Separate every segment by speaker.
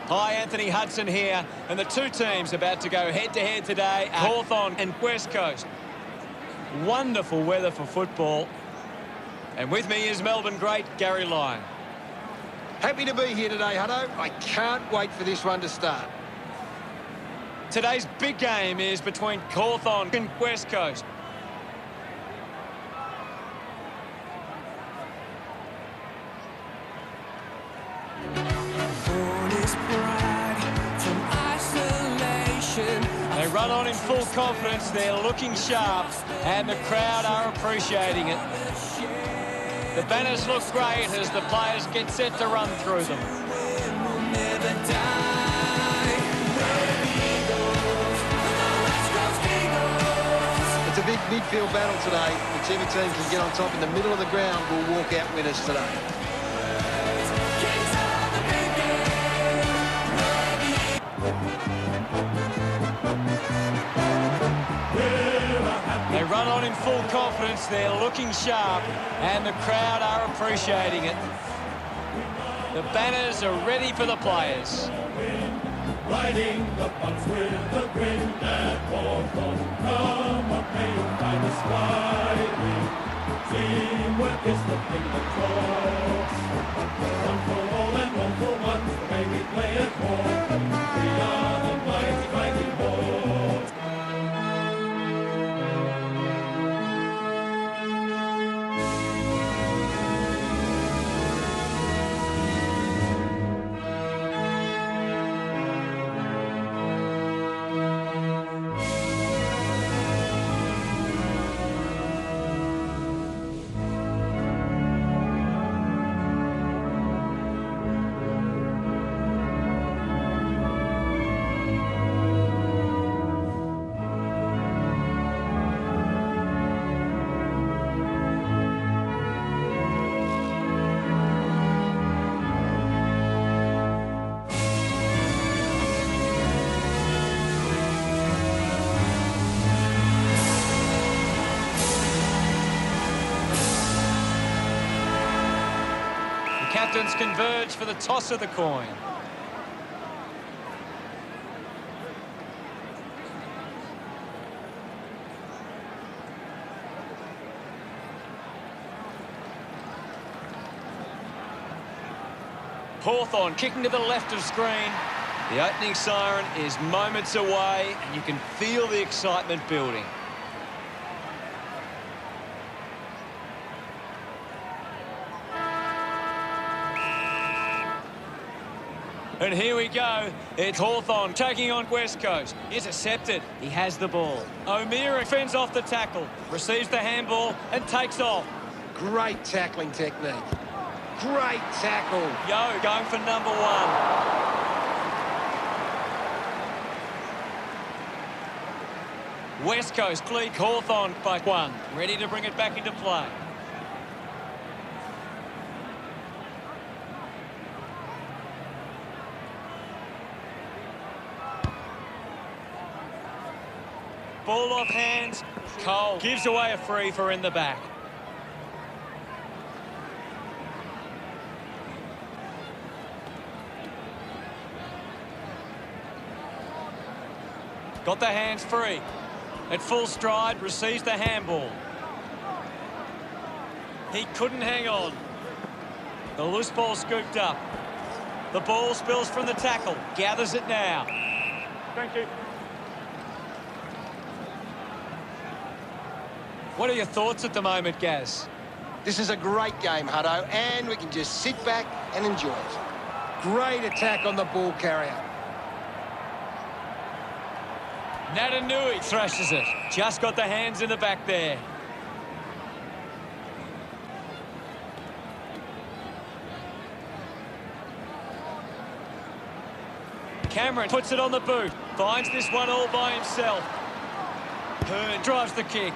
Speaker 1: Hi, Anthony Hudson here, and the two teams about to go head-to-head today at Hawthorn and West Coast. Wonderful weather for football. And with me is Melbourne great Gary Lyon.
Speaker 2: Happy to be here today, Hutto. I can't wait for this one to start.
Speaker 1: Today's big game is between Hawthorn and West Coast. They run on in full confidence, they're looking sharp, and the crowd are appreciating it. The banners look great as the players get set to run through them.
Speaker 2: It's a big midfield battle today. Whichever team can get on top in the middle of the ground will walk out winners today.
Speaker 1: They run on in full confidence, they're looking sharp, and the crowd are appreciating it. The banners are ready for the players.
Speaker 3: Riding the bus with a grin at Hawthorn. Come up, may you find us riding. Teamwork is the thing that talks. One for all and one for one, the way we play at Hawthorn. We are the mighty, mighty Hawks.
Speaker 1: Captains converge for the toss of the coin. Hawthorn kicking to the left of screen. The opening siren is moments away, and you can feel the excitement building. And here we go. It's Hawthorn taking on West Coast. Intercepted. He has the ball. O'Meara fends off the tackle, receives the handball and takes off.
Speaker 2: Great tackling technique. Great tackle.
Speaker 1: Yo going for number one. West Coast lead Hawthorn by one. Ready to bring it back into play. Ball off hands. Cole gives away a free for in the back. Got the hands free. At full stride, receives the handball. He couldn't hang on. The loose ball scooped up. The ball spills from the tackle. Gathers it now. Thank you. What are your thoughts at the moment, Gaz?
Speaker 2: This is a great game, Hutto, and we can just sit back and enjoy it. Great attack on the ball carrier.
Speaker 1: Natanui thrashes it. Just got the hands in the back there. Cameron puts it on the boot. Finds this one all by himself. Hearn drives the kick.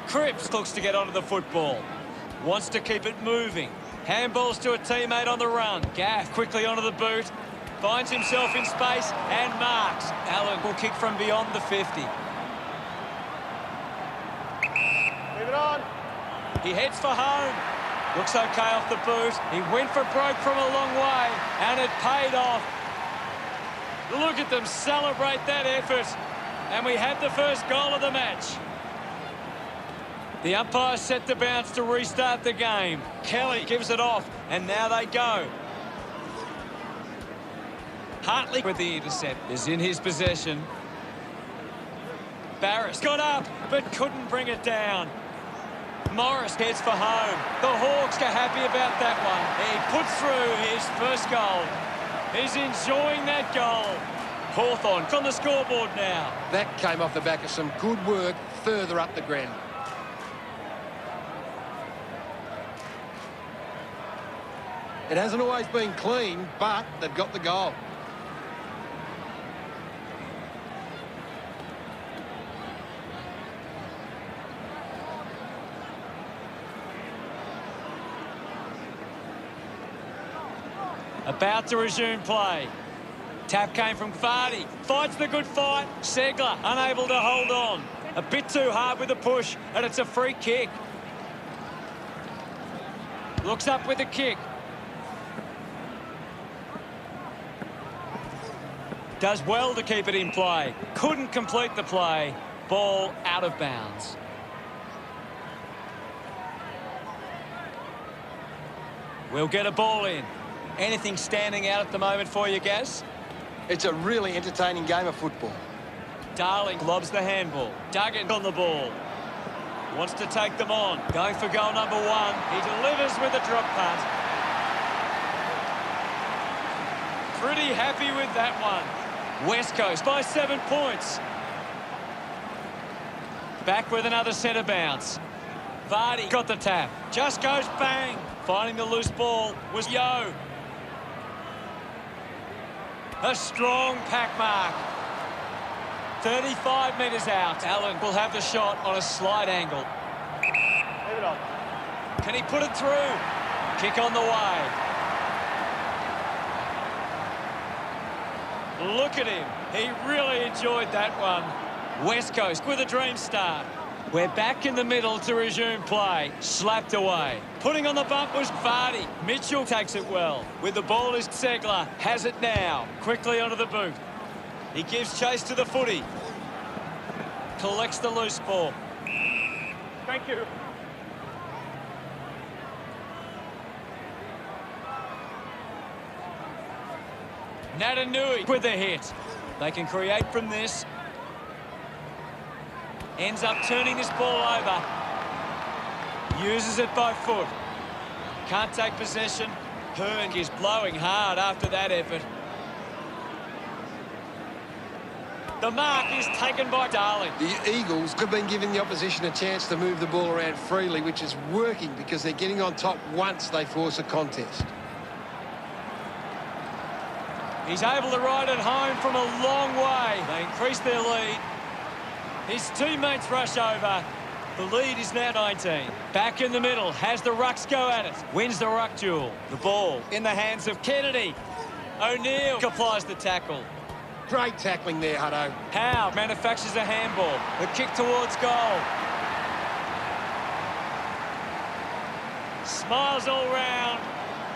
Speaker 1: Cripps looks to get onto the football. Wants to keep it moving. Handballs to a teammate on the run. Gaff quickly onto the boot. Finds himself in space and marks. Allen will kick from beyond the 50. He heads for home. Looks okay off the boot. He went for broke from a long way, and it paid off. Look at them celebrate that effort. And we have the first goal of the match. The umpire set the bounce to restart the game. Kelly gives it off, and now they go. Hartley with the intercept is in his possession. Barris got up, but couldn't bring it down. Morris heads for home. The Hawks are happy about that one. He puts through his first goal. He's enjoying that goal. Hawthorn on the scoreboard now.
Speaker 2: That came off the back of some good work further up the ground. It hasn't always been clean, but they've got the goal.
Speaker 1: About to resume play. Tap came from Vardy. Fights the good fight. Segler unable to hold on. A bit too hard with the push, and it's a free kick. Looks up with the kick. Does well to keep it in play. Couldn't complete the play. Ball out of bounds. We'll get a ball in. Anything standing out at the moment for you, Gaz?
Speaker 2: It's a really entertaining game of football.
Speaker 1: Darling lobs the handball. Duggan on the ball. Wants to take them on. Going for goal number one. He delivers with a drop punt. Pretty happy with that one. West Coast by 7 points. Back with another centre bounce. Vardy got the tap. Just goes bang. Finding the loose ball was Yo. A strong pack mark. 35 metres out. Allen will have the shot on a slight angle.
Speaker 4: Leave it on.
Speaker 1: Can he put it through? Kick on the way. Look at him. He really enjoyed that one. West Coast with a dream start. We're back in the middle to resume play. Slapped away. Putting on the bump was Vardy. Mitchell takes it well. With the ball is Segler. Has it now. Quickly onto the boot. He gives chase to the footy. Collects the loose ball.
Speaker 4: Thank you.
Speaker 1: Natanui with the hit. They can create from this. Ends up turning this ball over. Uses it by foot. Can't take possession. Hearn is blowing hard after that effort. The mark is taken by Darling.
Speaker 2: The Eagles have been giving the opposition a chance to move the ball around freely, which is working because they're getting on top once they force a contest.
Speaker 1: He's able to ride it home from a long way. They increase their lead. His teammates rush over. The lead is now 19. Back in the middle, has the rucks go at it. Wins the ruck duel. The ball in the hands of Kennedy. O'Neill applies the tackle.
Speaker 2: Great tackling there, Hutto.
Speaker 1: Howe manufactures a handball. The kick towards goal. Smiles all round.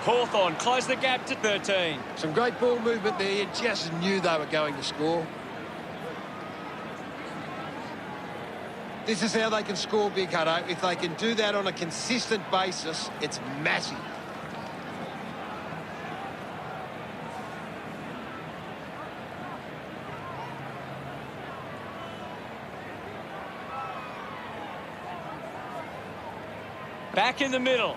Speaker 1: Hawthorn close the gap to 13.
Speaker 2: Some great ball movement there. You just knew they were going to score. This is how they can score big, Hutto. If they can do that on a consistent basis, it's massive.
Speaker 1: Back in the middle.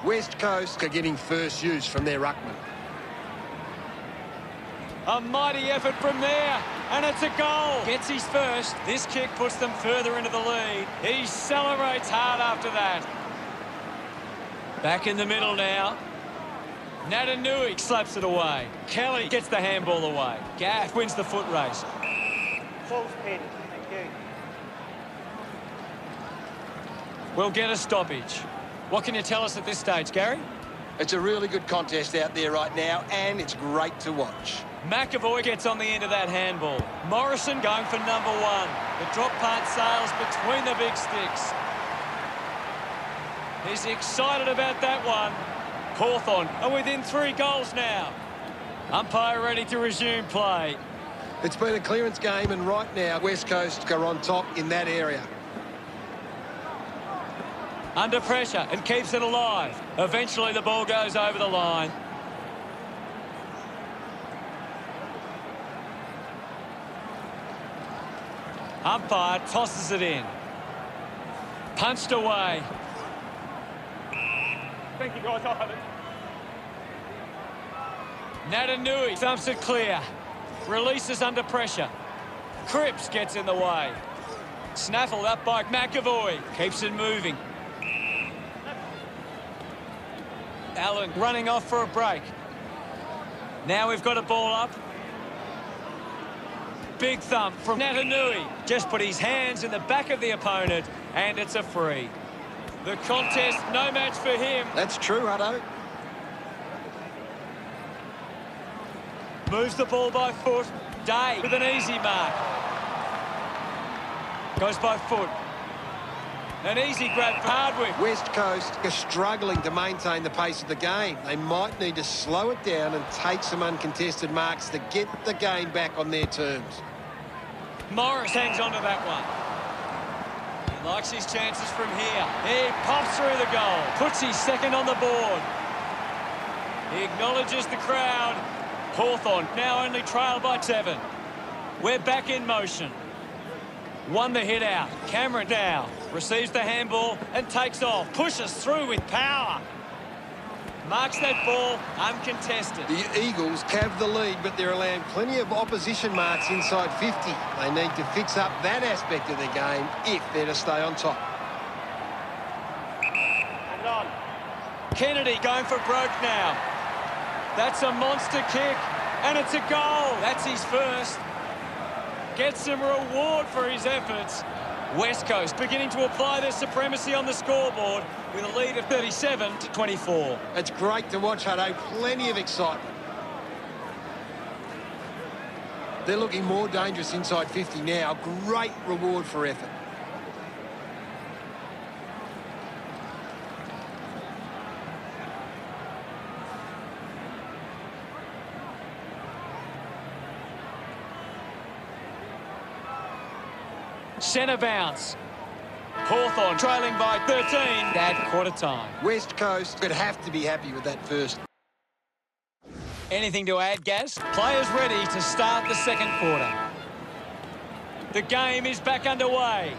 Speaker 2: West Coast are getting first use from their ruckman.
Speaker 1: A mighty effort from there, and it's a goal. Gets his first. This kick puts them further into the lead. He celebrates hard after that. Back in the middle now. Natanui slaps it away. Kelly gets the handball away. Gaff wins the foot race.
Speaker 4: False pin. Thank you.
Speaker 1: We'll get a stoppage. What can you tell us at this stage, Gary?
Speaker 2: It's a really good contest out there right now, and it's great to watch.
Speaker 1: McAvoy gets on the end of that handball. Morrison going for number one. The drop punt sails between the big sticks. He's excited about that one. Hawthorn are within 3 goals now. Umpire ready to resume play.
Speaker 2: It's been a clearance game, and right now West Coast are on top in that area.
Speaker 1: Under pressure and keeps it alive. Eventually the ball goes over the line. Umpire tosses it in. Punched away.
Speaker 4: Thank you, guys. I'll have it.
Speaker 1: Natanui thumps it clear. Releases under pressure. Cripps gets in the way. Snaffled up by McAvoy. Keeps it moving. Allen running off for a break. Now we've got a ball up. Big thump from Natanui. Just put his hands in the back of the opponent, and it's a free. The contest, no match for him.
Speaker 2: That's true, Hutto.
Speaker 1: Moves the ball by foot. Day with an easy mark. Goes by foot. An easy grab for Hardwick.
Speaker 2: West Coast are struggling to maintain the pace of the game. They might need to slow it down and take some uncontested marks to get the game back on their terms.
Speaker 1: Morris hangs on to that one. He likes his chances from here. He pops through the goal. Puts his second on the board. He acknowledges the crowd. Hawthorn now only trailed by 7. We're back in motion. Won the hit out. Cameron now receives the handball and takes off. Pushes through with power. Marks that ball uncontested.
Speaker 2: The Eagles have the lead, but they're allowing plenty of opposition marks inside 50. They need to fix up that aspect of their game if they're to stay on top.
Speaker 4: And on.
Speaker 1: Kennedy going for broke now. That's a monster kick, and it's a goal. That's his first. Gets some reward for his efforts. West Coast beginning to apply their supremacy on the scoreboard with a lead of 37-24.
Speaker 2: It's great to watch, Hutto. Plenty of excitement. They're looking more dangerous inside 50 now. Great reward for effort.
Speaker 1: Centre bounce. Hawthorn trailing by 13 at quarter time.
Speaker 2: West Coast could have to be happy with that first.
Speaker 1: Anything to add, Gaz? Players ready to start the second quarter. The game is back underway.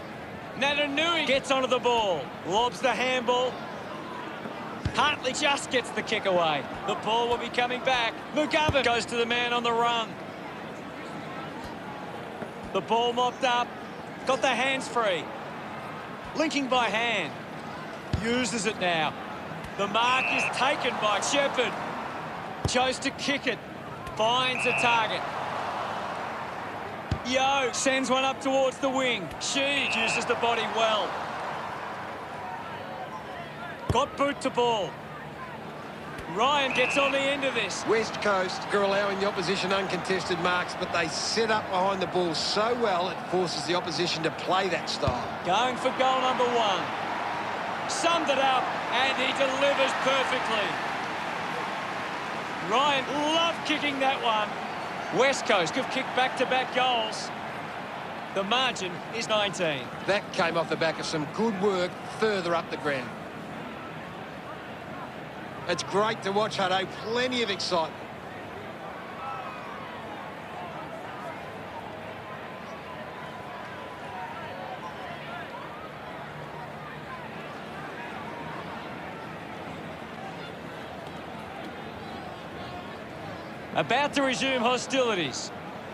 Speaker 1: Natanui gets onto the ball. Lobs the handball. Hartley just gets the kick away. The ball will be coming back. McGovern goes to the man on the run. The ball mopped up. Got the hands free. Linking by hand. Uses it now. The mark is taken by Shepherd. Chose to kick it. Finds a target. Yo sends one up towards the wing. She uses the body well. Got boot to ball. Ryan gets on the end of this.
Speaker 2: West Coast are allowing the opposition uncontested marks, but they set up behind the ball so well it forces the opposition to play that style.
Speaker 1: Going for goal number 1. Summed it up, and he delivers perfectly. Ryan loved kicking that one. West Coast have kicked back-to-back goals. The margin is 19.
Speaker 2: That came off the back of some good work further up the ground. It's great to watch, Hutto. Plenty of excitement.
Speaker 1: About to resume hostilities.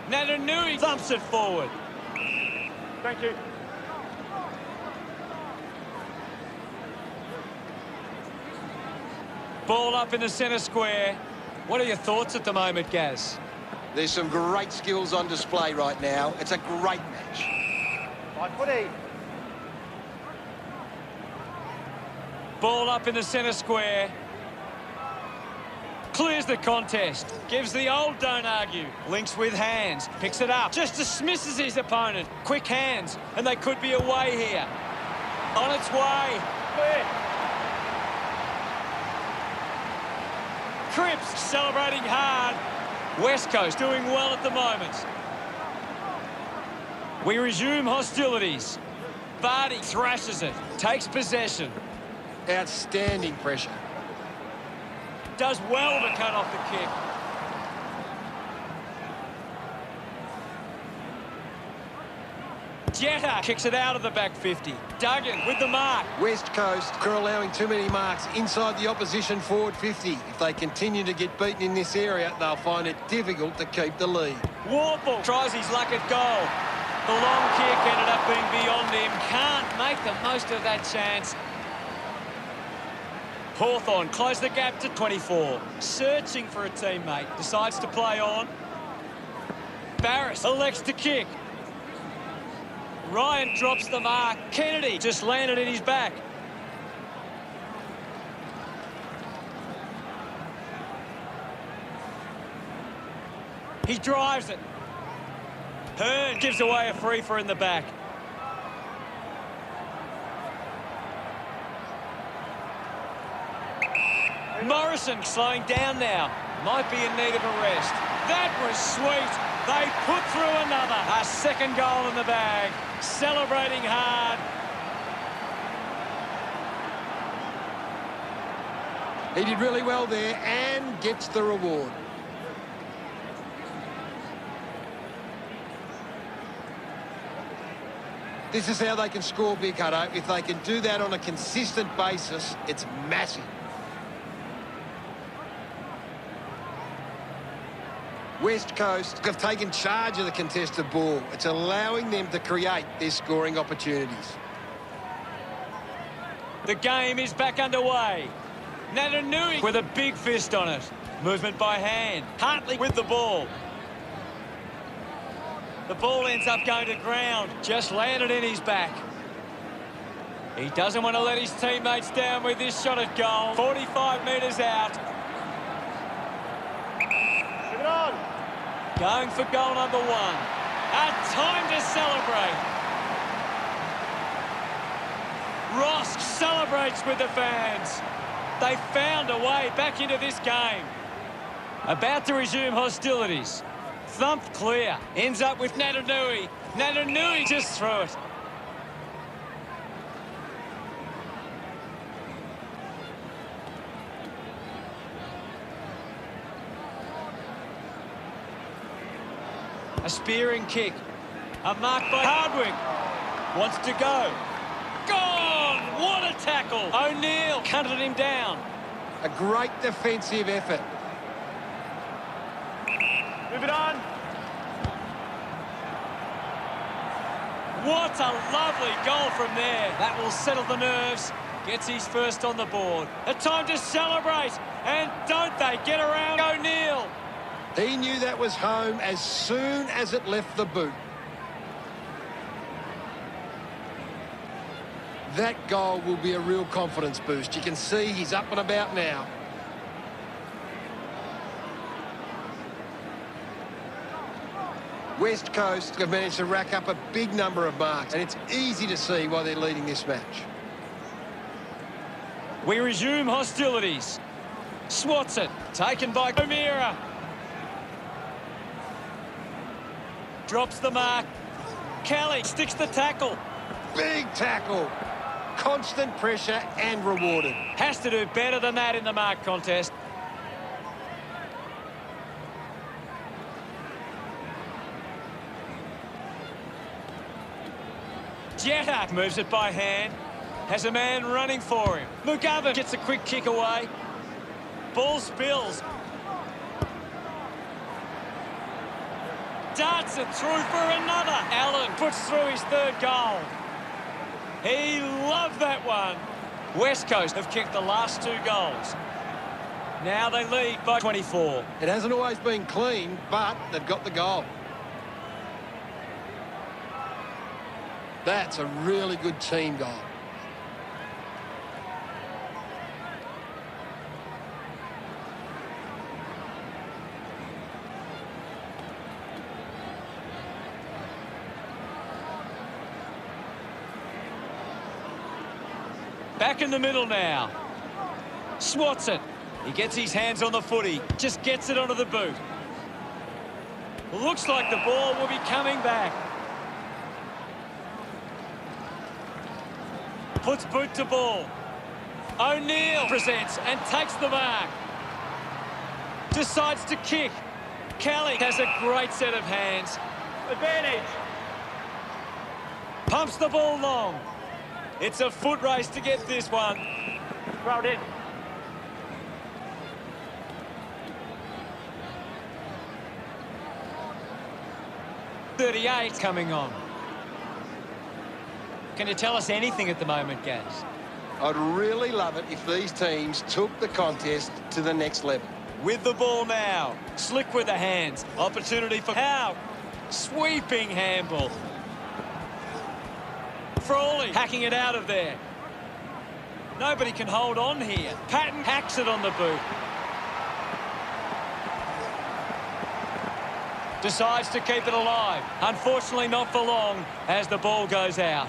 Speaker 1: Natanui thumps it forward.
Speaker 4: Thank you.
Speaker 1: Ball up in the centre square. What are your thoughts at the moment, Gaz?
Speaker 2: There's some great skills on display right now. It's a great match.
Speaker 4: Right footy.
Speaker 1: Ball up in the centre square. Clears the contest. Gives the old don't argue. Links with hands. Picks it up. Just dismisses his opponent. Quick hands. And they could be away here. On its way.
Speaker 4: Clear.
Speaker 1: Cripps celebrating hard. West Coast doing well at the moment. We resume hostilities. Vardy thrashes it. Takes possession.
Speaker 2: Outstanding pressure.
Speaker 1: Does well to cut off the kick. Jetta kicks it out of the back 50. Duggan with the mark.
Speaker 2: West Coast are allowing too many marks inside the opposition forward 50. If they continue to get beaten in this area, they'll find it difficult to keep the lead.
Speaker 1: Warple tries his luck at goal. The long kick ended up being beyond him. Can't make the most of that chance. Hawthorn close the gap to 24. Searching for a teammate. Decides to play on. Barris elects to kick. Ryan drops the mark. Kennedy just landed in his back. He drives it. Hearn gives away a free for in the back. Morrison slowing down now. Might be in need of a rest. That was sweet. They put through another. A second goal in the bag. Celebrating hard.
Speaker 2: He did really well there and gets the reward. This is how they can score big, Hutto. If they can do that on a consistent basis, it's massive. West Coast have taken charge of the contested ball. It's allowing them to create their scoring opportunities.
Speaker 1: The game is back underway. Natanui with a big fist on it. Movement by hand. Hartley with the ball. The ball ends up going to ground. Just landed in his back. He doesn't want to let his teammates down with this shot at goal. 45 metres out.
Speaker 4: Move it on.
Speaker 1: Going for goal number one. A time to celebrate. Ross celebrates with the fans. They found a way back into this game. About to resume hostilities. Thumped clear. Ends up with Natanui. Natanui just threw it. A spearing kick. A mark by Hardwick. Wants to go. Gone! What a tackle! O'Neill hunted him down.
Speaker 2: A great defensive effort.
Speaker 4: Move it on.
Speaker 1: What a lovely goal from there. That will settle the nerves. Gets his first on the board. A time to celebrate. And don't they get around O'Neill?
Speaker 2: He knew that was home as soon as it left the boot. That goal will be a real confidence boost. You can see he's up and about now. West Coast have managed to rack up a big number of marks, and it's easy to see why they're leading this match.
Speaker 1: We resume hostilities. Swats it. Taken by O'Meara. Drops the mark. Kelly sticks the tackle.
Speaker 2: Big tackle. Constant pressure and rewarded.
Speaker 1: Has to do better than that in the mark contest. Jetta moves it by hand. Has a man running for him. McGovern gets a quick kick away. Ball spills. Darts it through for another. Allen puts through his third goal. He loved that one. West Coast have kicked the last two goals. Now they lead by 24.
Speaker 2: It hasn't always been clean, but they've got the goal. That's a really good team goal.
Speaker 1: Back in the middle now. Swats it. He gets his hands on the footy. Just gets it onto the boot. Looks like the ball will be coming back. Puts boot to ball. O'Neill presents and takes the mark. Decides to kick. Kelly has a great set of hands.
Speaker 4: Advantage.
Speaker 1: Pumps the ball long. It's a foot race to get this one.
Speaker 4: Crowd in.
Speaker 1: .38 coming on. Can you tell us anything at the moment, Gaz?
Speaker 2: I'd really love it if these teams took the contest to the next level.
Speaker 1: With the ball now. Slick with the hands. Opportunity for Howe. Sweeping handball. Frawley hacking it out of there. Nobody can hold on here. Patton hacks it on the boot. Decides to keep it alive. Unfortunately not for long as the ball goes out.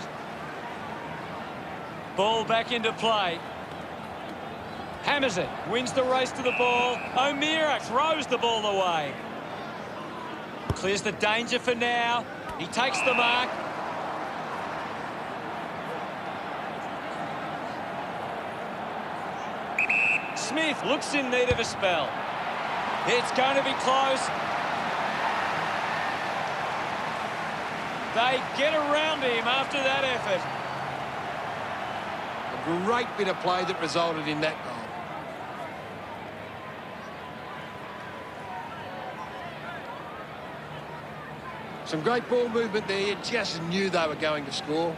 Speaker 1: Ball back into play. Hammers it. Wins the race to the ball. O'Meara throws the ball away. Clears the danger for now. He takes the mark. Smith looks in need of a spell. It's going to be close. They get around him after that effort.
Speaker 2: A great bit of play that resulted in that goal. Some great ball movement there. You just knew they were going to score.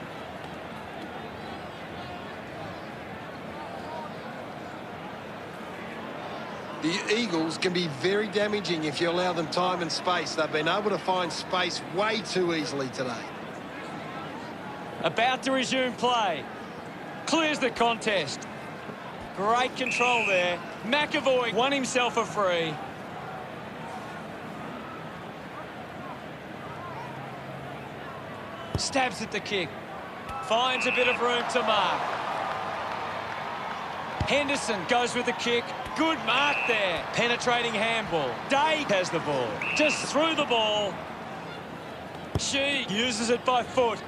Speaker 2: The Eagles can be very damaging if you allow them time and space. They've been able to find space way too easily today.
Speaker 1: About to resume play. Clears the contest. Great control there. McAvoy won himself a free. Stabs at the kick. Finds a bit of room to mark. Henderson goes with the kick. Good mark there. Penetrating handball. Day has the ball. Just threw the ball. She uses it by foot.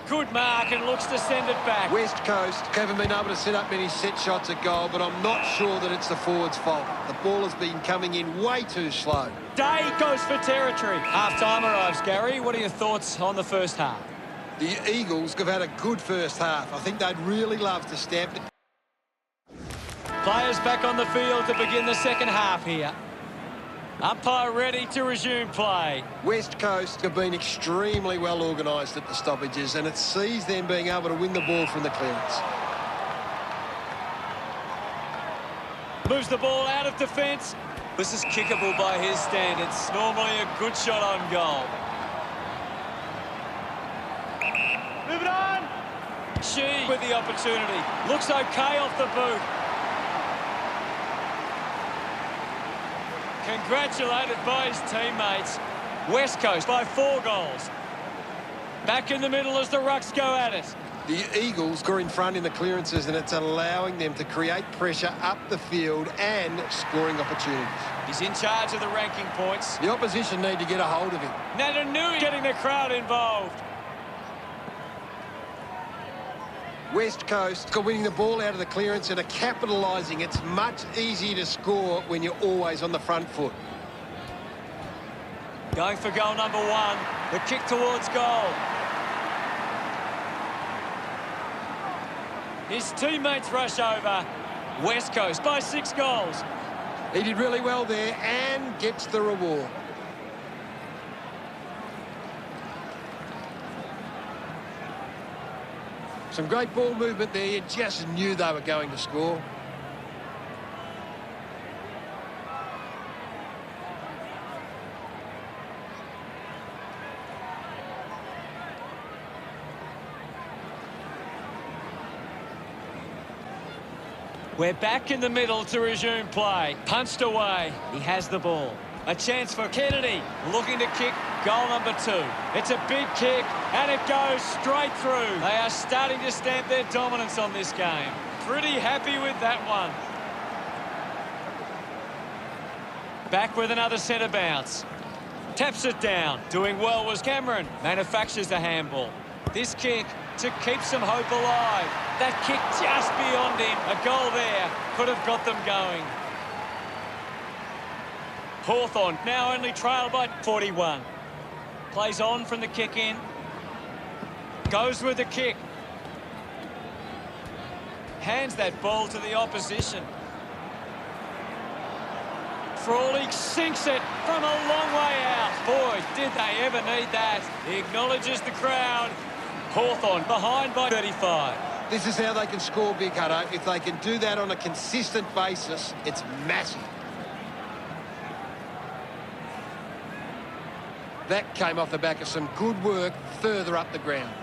Speaker 1: Good mark and looks to send it back.
Speaker 2: West Coast haven't been able to set up many set shots at goal, but I'm not sure that it's the forward's fault. The ball has been coming in way too slow.
Speaker 1: Day goes for territory. Half-time arrives, Gary. What are your thoughts on the first half?
Speaker 2: The Eagles have had a good first half. I think they'd really love to stamp it.
Speaker 1: Players back on the field to begin the second half here. Umpire ready to resume play.
Speaker 2: West Coast have been extremely well organised at the stoppages, and it sees them being able to win the ball from the clearance.
Speaker 1: Moves the ball out of defence. This is kickable by his standards. Normally a good shot on goal.
Speaker 4: Move it on.
Speaker 1: She with the opportunity. Looks okay off the boot. Congratulated by his teammates. West Coast by 4 goals. Back in the middle as the Rucks go at it.
Speaker 2: The Eagles are in front in the clearances, and it's allowing them to create pressure up the field and scoring opportunities.
Speaker 1: He's in charge of the ranking points.
Speaker 2: The opposition need to get a hold of him.
Speaker 1: Natanui getting the crowd involved.
Speaker 2: West Coast are winning the ball out of the clearance and are capitalising. It's much easier to score when you're always on the front foot.
Speaker 1: Going for goal number 1. The kick towards goal. His teammates rush over. West Coast by 6 goals.
Speaker 2: He did really well there and gets the reward. Some great ball movement there. You just knew they were going to score.
Speaker 1: We're back in the middle to resume play. Punched away. He has the ball. A chance for Kennedy. Looking to kick goal number 2. It's a big kick, and it goes straight through. They are starting to stamp their dominance on this game. Pretty happy with that one. Back with another centre bounce. Taps it down. Doing well was Cameron. Manufactures the handball. This kick to keep some hope alive. That kick just beyond him. A goal there could have got them going. Hawthorn now only trailed by 41. Plays on from the kick in. Goes with the kick. Hands that ball to the opposition. Frawley sinks it from a long way out. Boy, did they ever need that. He acknowledges the crowd. Hawthorn behind by 35.
Speaker 2: This is how they can score big, Hutto. If they can do that on a consistent basis, it's massive. That came off the back of some good work further up the ground.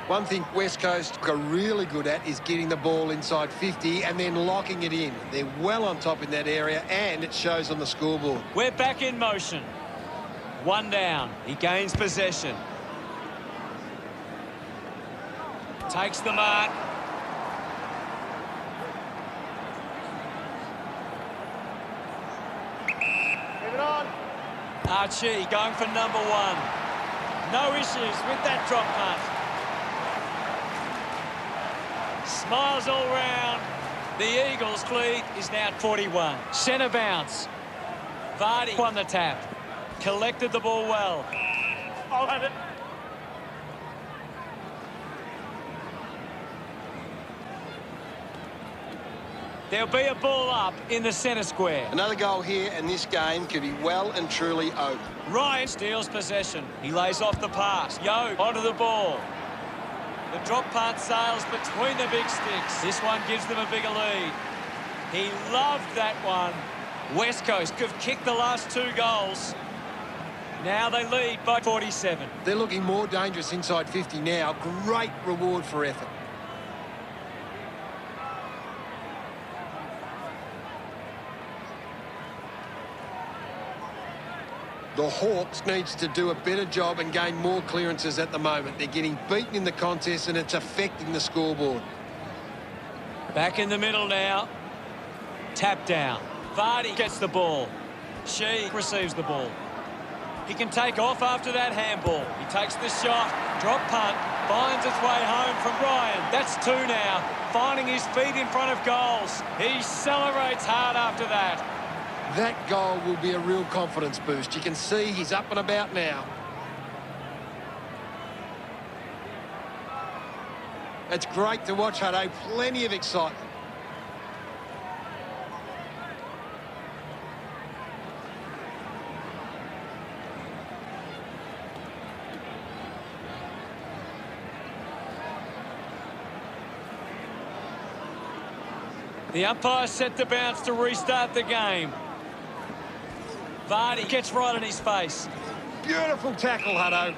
Speaker 2: One thing West Coast are really good at is getting the ball inside 50 and then locking it in. They're well on top in that area, and it shows on the scoreboard.
Speaker 1: We're back in motion. One down. He gains possession. Takes the mark.
Speaker 4: Move it on.
Speaker 1: Archie going for number one. No issues with that drop punt. Smiles all round. The Eagles' lead is now 41. Centre bounce. Vardy won the tap. Collected the ball well.
Speaker 4: I'll have it.
Speaker 1: There'll be a ball up in the centre square.
Speaker 2: Another goal here, and this game could be well and truly over.
Speaker 1: Ryan steals possession. He lays off the pass. Yo onto the ball. The drop punt sails between the big sticks. This one gives them a bigger lead. He loved that one. West Coast have kicked the last two goals. Now they lead by 47.
Speaker 2: They're looking more dangerous inside 50 now. Great reward for effort. The Hawks needs to do a better job and gain more clearances at the moment. They're getting beaten in the contest and it's affecting the scoreboard.
Speaker 1: Back in the middle now. Tap down. Vardy gets the ball. She receives the ball. He can take off after that handball. He takes the shot. Drop punt. Finds its way home from Ryan. That's two now. Finding his feet in front of goals. He celebrates hard after that.
Speaker 2: That goal will be a real confidence boost. You can see he's up and about now. It's great to watch, Hutto. Plenty of excitement.
Speaker 1: The umpire set the bounce to restart the game. Vardy gets right in his face.
Speaker 2: Beautiful tackle, Hutto.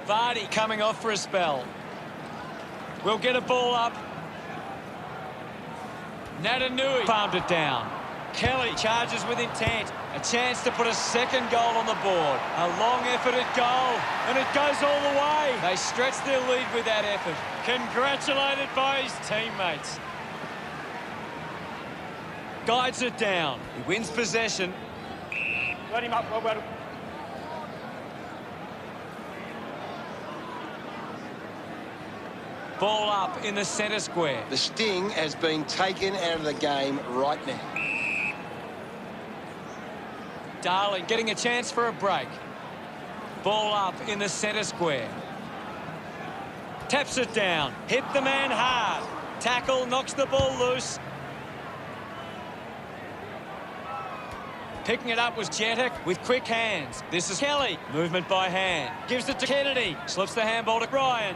Speaker 1: Vardy coming off for a spell. We'll get a ball up. Natanui palmed it down. Kelly charges with intent. A chance to put a second goal on the board. A long effort at goal, and it goes all the way. They stretch their lead with that effort. Congratulated by his teammates. Guides it down. He wins possession.
Speaker 4: Let him up, well.
Speaker 1: Ball up in the centre square.
Speaker 2: The sting has been taken out of the game right now.
Speaker 1: Darling getting a chance for a break. Ball up in the centre square. Taps it down. Hit the man hard. Tackle, knocks the ball loose. Picking it up was Jetek with quick hands. This is Kelly. Movement by hand. Gives it to Kennedy. Slips the handball to Ryan.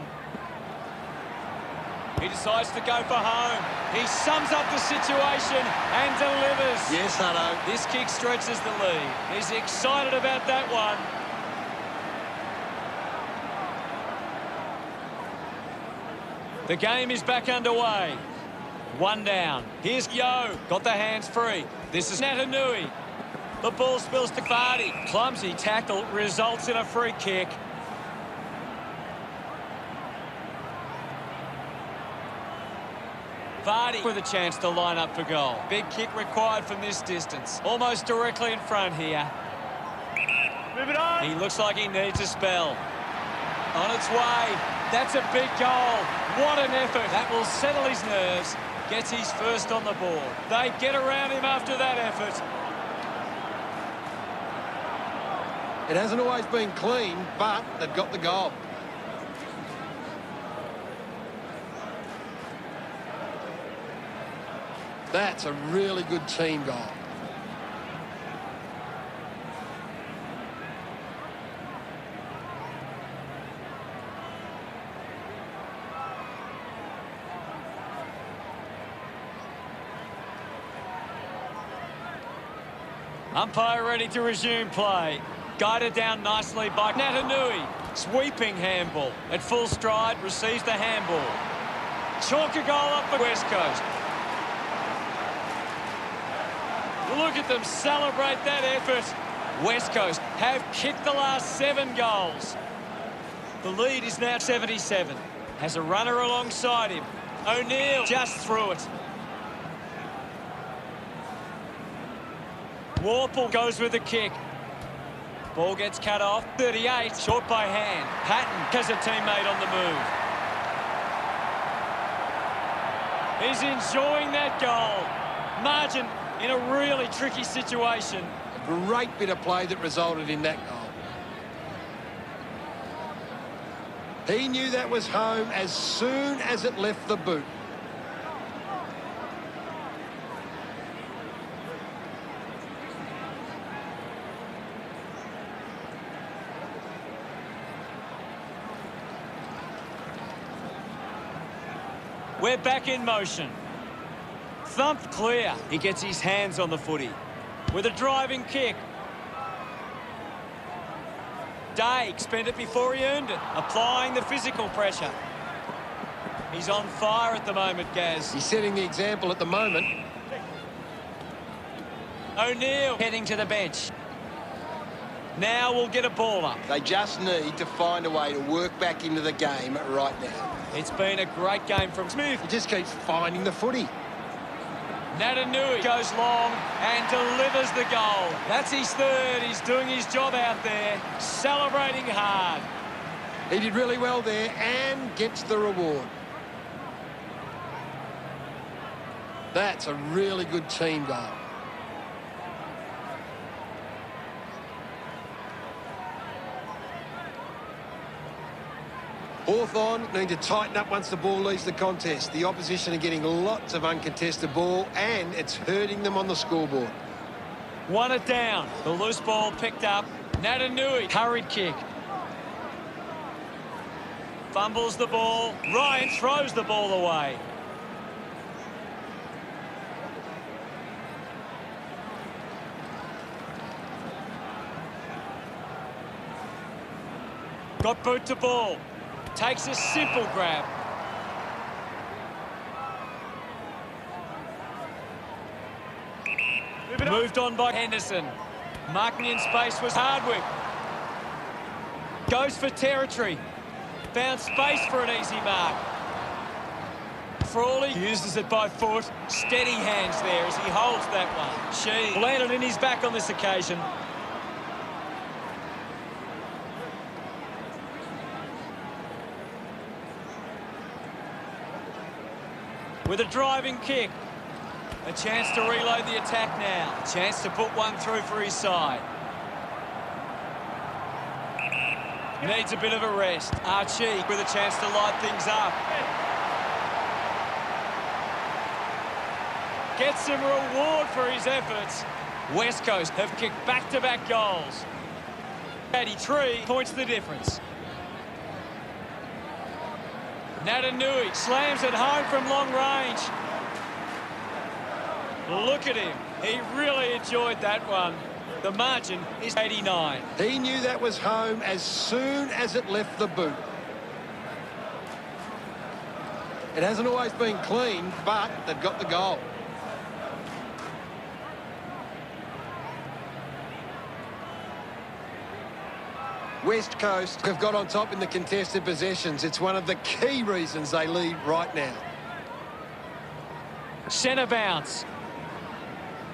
Speaker 1: He decides to go for home. He sums up the situation and delivers.
Speaker 2: Yes, Hutto.
Speaker 1: This kick stretches the lead. He's excited about that one. The game is back underway. One down. Here's Yo. Got the hands free. This is Natanui. The ball spills to Vardy. Clumsy tackle results in a free kick. Vardy with a chance to line up for goal. Big kick required from this distance. Almost directly in front here.
Speaker 4: Move it on.
Speaker 1: He looks like he needs a spell. On its way. That's a big goal. What an effort. That will settle his nerves. Gets his first on the board. They get around him after that effort.
Speaker 2: It hasn't always been clean, but they've got the goal. That's a really good team goal.
Speaker 1: Umpire ready to resume play. Guided down nicely by Natanui. Sweeping handball. At full stride, receives the handball. Chalk a goal up for West Coast. Look at them celebrate that effort. West Coast have kicked the last 7 goals. The lead is now 77. Has a runner alongside him. O'Neill just through it. Warple goes with the kick. Ball gets cut off. 38, short by hand. Patton has a teammate on the move. He's enjoying that goal. Margin in a really tricky situation.
Speaker 2: A great bit of play that resulted in that goal. He knew that was home as soon as it left the boot.
Speaker 1: We're back in motion. Thumped clear. He gets his hands on the footy. With a driving kick. Day spent it before he earned it. Applying the physical pressure. He's on fire at the moment, Gaz.
Speaker 2: He's setting the example at the moment.
Speaker 1: O'Neill heading to the bench. Now we'll get a ball up.
Speaker 2: They just need to find a way to work back into the game right now.
Speaker 1: It's been a great game from Smith.
Speaker 2: He just keeps finding the footy.
Speaker 1: Natanui goes long and delivers the goal. That's his third. He's doing his job out there, celebrating hard.
Speaker 2: He did really well there and gets the reward. That's a really good team goal. Hawthorn need to tighten up once the ball leaves the contest. The opposition are getting lots of uncontested ball and it's hurting them on the scoreboard.
Speaker 1: Won it down. The loose ball picked up. Natanui, hurried kick. Fumbles the ball. Ryan throws the ball away. Got boot to ball. Takes a simple grab. Moved on by Henderson. Marking in space was Hardwick. Goes for territory. Found space for an easy mark. Frawley uses it by foot. Steady hands there as he holds that one. She landed in his back on this occasion. With a driving kick. A chance to reload the attack now. A chance to put one through for his side. Needs a bit of a rest. Archie with a chance to light things up. Gets some reward for his efforts. West Coast have kicked back-to-back goals. 83 points the difference. Natanui slams it home from long range. Look at him. He really enjoyed that one. The margin is 89.
Speaker 2: He knew that was home as soon as it left the boot. It hasn't always been clean, but they've got the goal. West Coast have got on top in the contested possessions. It's one of the key reasons they lead right now.
Speaker 1: Centre bounce.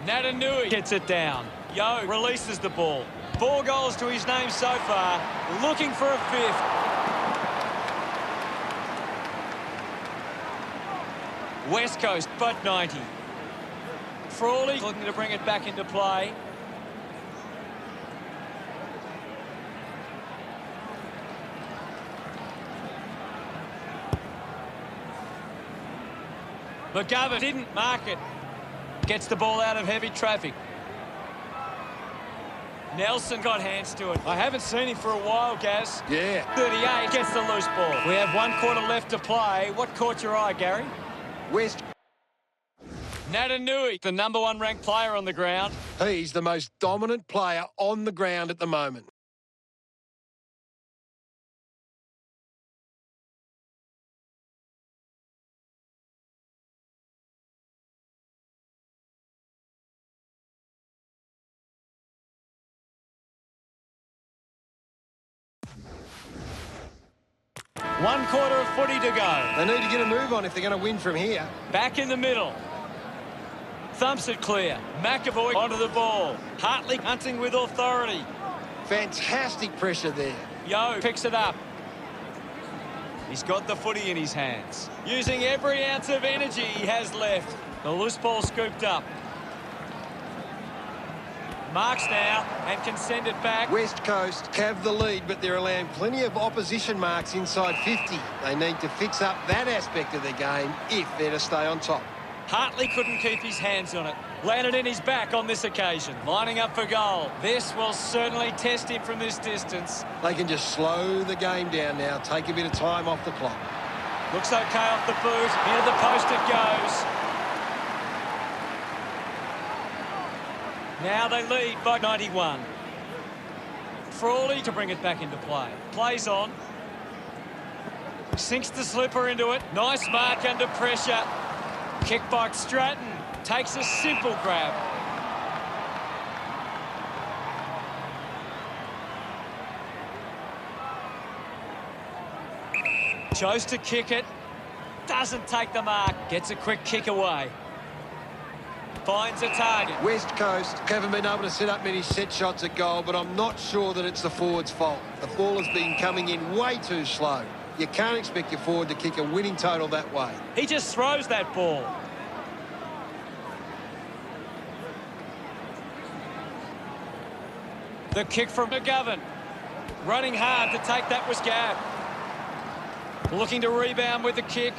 Speaker 1: Natanui gets it down. Yo releases the ball. 4 goals to his name so far. Looking for a 5th. West Coast, but 90. Frawley looking to bring it back into play. McGovern didn't mark it. Gets the ball out of heavy traffic. Nelson got hands to it. I haven't seen him for a while, Gaz.
Speaker 2: Yeah.
Speaker 1: 38 gets the loose ball. We have 1 quarter left to play. What caught your eye, Gary?
Speaker 2: West.
Speaker 1: Natanui, the #1 ranked player on the ground.
Speaker 2: He's the most dominant player on the ground at the moment.
Speaker 1: One quarter of footy to go.
Speaker 2: They need to get a move on if they're going to win from here.
Speaker 1: Back in the middle. Thumps it clear. McAvoy onto the ball. Hartley hunting with authority.
Speaker 2: Fantastic pressure there.
Speaker 1: Yo picks it up. He's got the footy in his hands. Using every ounce of energy he has left. The loose ball scooped up. Marks now and can send it back.
Speaker 2: West Coast have the lead, but they're allowing plenty of opposition marks inside 50. They need to fix up that aspect of their game if they're to stay on top.
Speaker 1: Hartley couldn't keep his hands on it. Landed in his back on this occasion. Lining up for goal. This will certainly test him from this distance.
Speaker 2: They can just slow the game down now, take a bit of time off the clock.
Speaker 1: Looks okay off the boot. Into the post it goes. Now they lead by 91. Frawley to bring it back into play. Plays on. Sinks the slipper into it. Nice mark under pressure. Kick by Stratton. Takes a simple grab. Chose to kick it. Doesn't take the mark. Gets a quick kick away. Finds a target.
Speaker 2: West Coast haven't been able to set up many set shots at goal, but I'm not sure that it's the forward's fault. The ball has been coming in way too slow. You can't expect your forward to kick a winning total that way.
Speaker 1: He just throws that ball. The kick from McGovern. Running hard to take that was Gabb. Looking to rebound with the kick.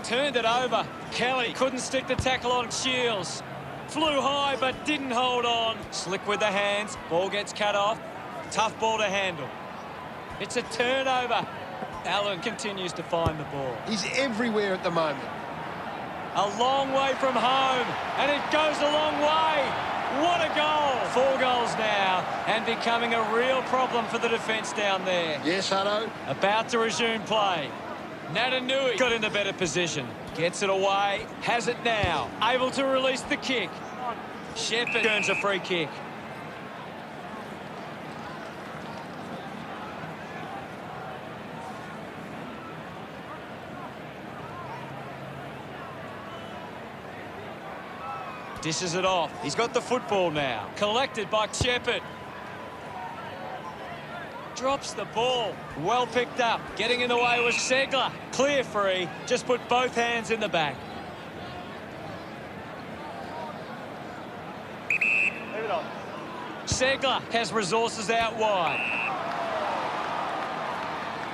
Speaker 1: Turned it over. Kelly couldn't stick the tackle on Shields. Flew high but didn't hold on. Slick with the hands. Ball gets cut off. Tough ball to handle. It's a turnover. Allen continues to find the ball.
Speaker 2: He's everywhere at the moment.
Speaker 1: A long way from home. And it goes a long way. What a goal. 4 goals now. And becoming a real problem for the defence down there.
Speaker 2: Yes, Hutto.
Speaker 1: About to resume play. Natanui got in the better position. Gets it away. Has it now. Able to release the kick. Shepherd earns a free kick. Dishes it off. He's got the football now. Collected by Shepherd. Drops the ball. Well picked up. Getting in the way was Segler. Clear free. Just put both hands in the back.
Speaker 4: Leave it on.
Speaker 1: Segler has resources out wide.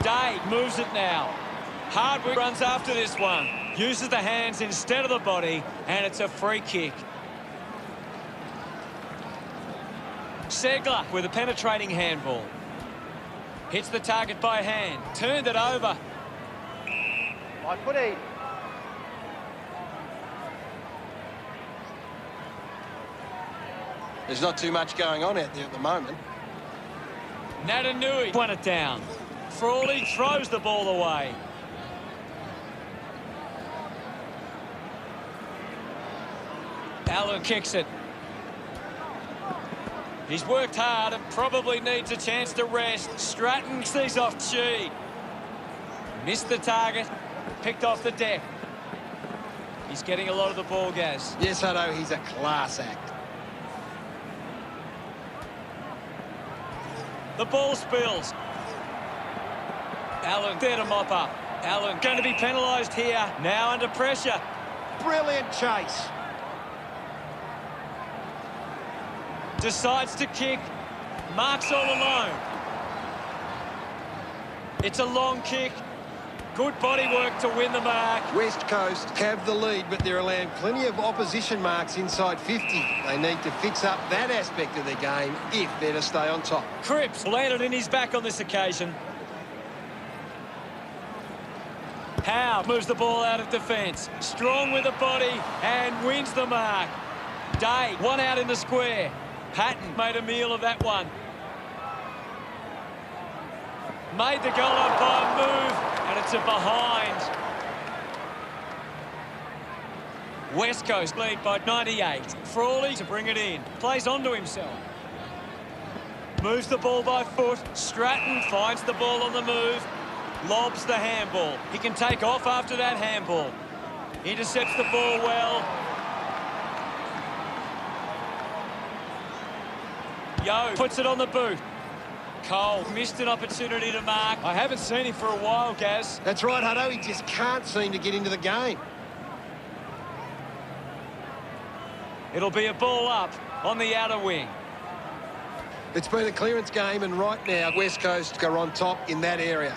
Speaker 1: Day moves it now. Hardwick runs after this one. Uses the hands instead of the body, and it's a free kick. Segler with a penetrating handball. Hits the target by hand. Turned it over.
Speaker 4: My footy.
Speaker 2: There's not too much going on out there at the moment.
Speaker 1: Natanui won it down. Frawley throws the ball away. Allen kicks it. He's worked hard and probably needs a chance to rest. Stratton sees off Chi. Missed the target. Picked off the deck. He's getting a lot of the ball, Gaz.
Speaker 2: Yes, I know, he's a class act.
Speaker 1: The ball spills. Allen there to mop up. Allen going to be penalised here. Now under pressure.
Speaker 2: Brilliant chase.
Speaker 1: Decides to kick. Marks all alone. It's a long kick. Good body work to win the mark.
Speaker 2: West Coast have the lead, but they're allowing plenty of opposition marks inside 50. They need to fix up that aspect of their game if they're to stay on top.
Speaker 1: Cripps landed in his back on this occasion. Howe moves the ball out of defence. Strong with the body and wins the mark. Day, one out in the square. Patton made a meal of that one. Made the goal up by a move, and it's a behind. West Coast lead by 98. Frawley to bring it in. Plays onto himself. Moves the ball by foot. Stratton finds the ball on the move. Lobs the handball. He can take off after that handball. Intercepts the ball well. Yo puts it on the boot. Cole missed an opportunity to mark. I haven't seen him for a while, Gaz.
Speaker 2: That's right, Hutto. He just can't seem to get into the game.
Speaker 1: It'll be a ball up on the outer wing.
Speaker 2: It's been a clearance game, and right now, West Coast are on top in that area.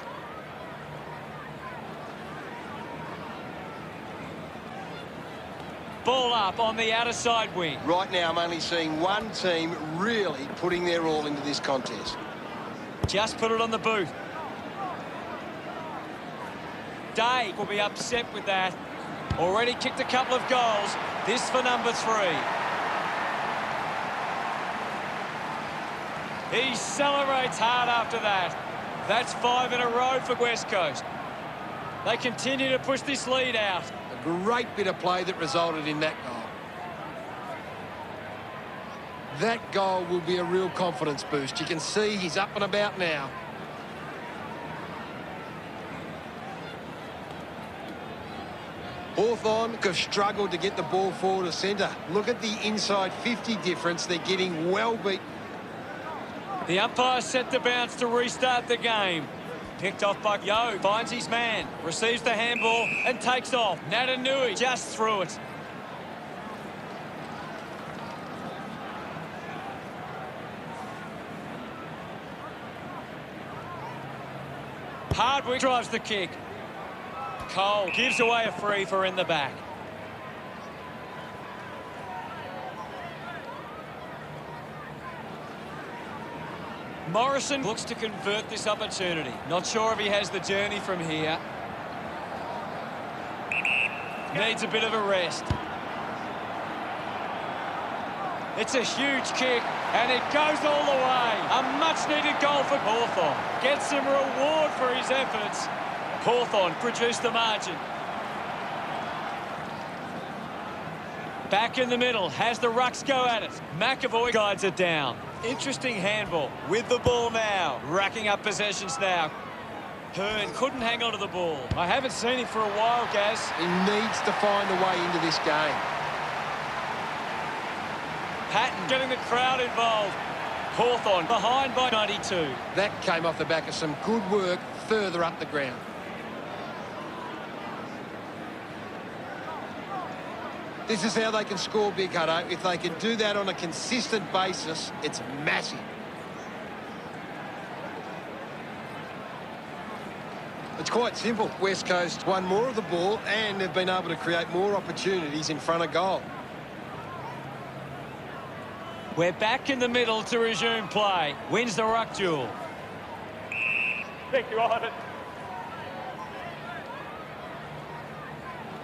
Speaker 1: Ball up on the outer side wing.
Speaker 2: Right now, I'm only seeing one team really putting their all into this contest.
Speaker 1: Just put it on the boot. Day will be upset with that. Already kicked a couple of goals. This for number 3. He celebrates hard after that. That's 5 in a row for West Coast. They continue to push this lead out.
Speaker 2: A great bit of play that resulted in that goal. That goal will be a real confidence boost. You can see he's up and about now. Hawthorn have struggled to get the ball forward to centre. Look at the inside 50 difference. They're getting well beat.
Speaker 1: The umpire set the bounce to restart the game. Picked off by Yo. Finds his man. Receives the handball and takes off. Natanui just threw it. Hardwick drives the kick. Cole gives away a free for in the back. Morrison looks to convert this opportunity. Not sure if he has the journey from here. Needs a bit of a rest. It's a huge kick, and it goes all the way. A much-needed goal for Hawthorn. Gets some reward for his efforts. Hawthorn produced the margin. Back in the middle, has the rucks go at it. McAvoy guides it down. Interesting handball with the ball now. Racking up possessions now. Hearn couldn't hang on to the ball. I haven't seen him for a while, Gaz.
Speaker 2: He needs to find a way into this game.
Speaker 1: Patton getting the crowd involved. Hawthorn behind by 92.
Speaker 2: That came off the back of some good work further up the ground. This is how they can score big, Hutto. If they can do that on a consistent basis, it's massive. It's quite simple. West Coast won more of the ball and have been able to create more opportunities in front of goal.
Speaker 1: We're back in the middle to resume play. Wins the ruck duel.
Speaker 4: Thank you, Ivan.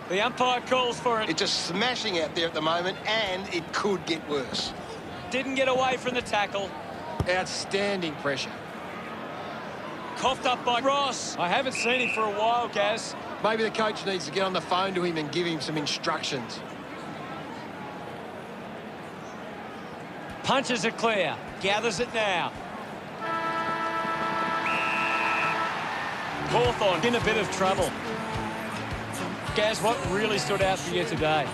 Speaker 1: The umpire calls for it.
Speaker 2: It's just smashing out there at the moment, and it could get worse.
Speaker 1: Didn't get away from the tackle.
Speaker 2: Outstanding pressure.
Speaker 1: Coughed up by Ross. I haven't seen him for a while, Gaz.
Speaker 2: Maybe the coach needs to get on the phone to him and give him some instructions.
Speaker 1: Punches it clear. Gathers it now. Hawthorn in a bit of trouble. Gaz, what really stood out for you today?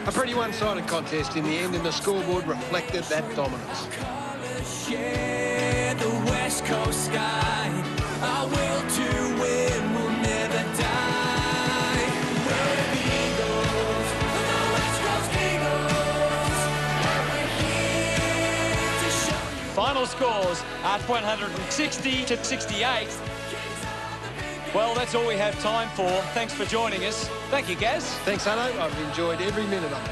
Speaker 2: A pretty one-sided contest in the end, and the scoreboard reflected that dominance.
Speaker 5: Share the West Coast sky. Our will to win will never die. We're the Eagles, the West Coast Eagles. We're here to show you.
Speaker 1: Final scores at 160 to 68. Well, that's all we have time for. Thanks for joining us. Thank you, Gaz.
Speaker 2: Thanks, Hutto. I've enjoyed every minute of it.